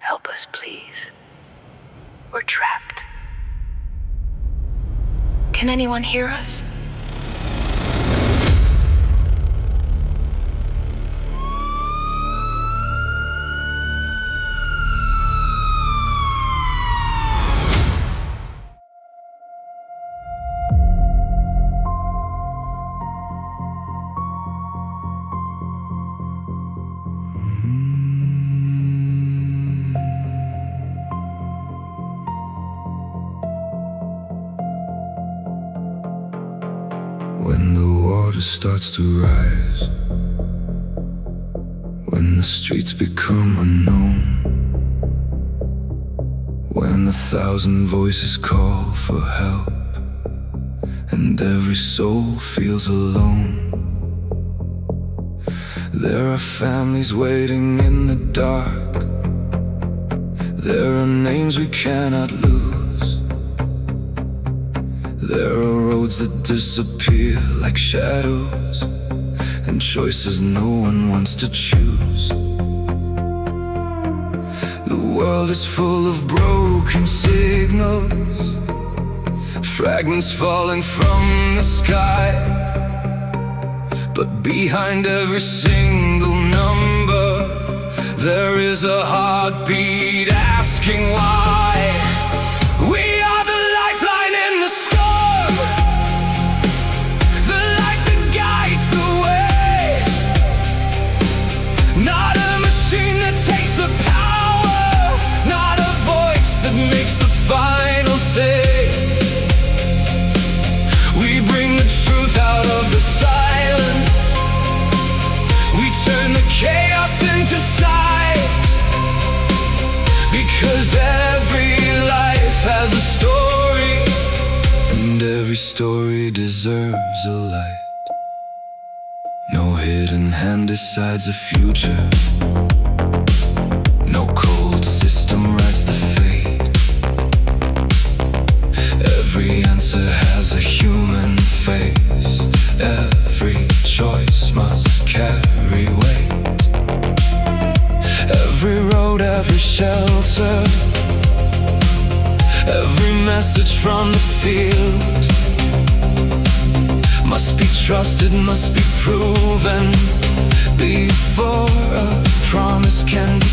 Help us, please. We're trapped. Can anyone hear us? When the water starts to rise, when the streets become unknown, when 1,000 voices call for help, and every soul feels alone, there are families waiting in the dark. There are names we cannot lose. There are roads that disappear like shadows, and choices no one wants to choose. The world is full of broken signals, fragments falling from the sky. But behind every single number, there is a heartbeat asking why. We are the lifeline in the storm, the light that guides the way. Not a machine that takes the power, not a voice that makes the final say. We bring the truth out of the silence. We turn the chaos into sight, because every life has a story, and every story deserves a light. No hidden hand decides the future, no cold system writes the fate. Every answer has a human face, every choice must carry weight. Every road, every shelter, every message from the field must be trusted, must be proven before a promise can be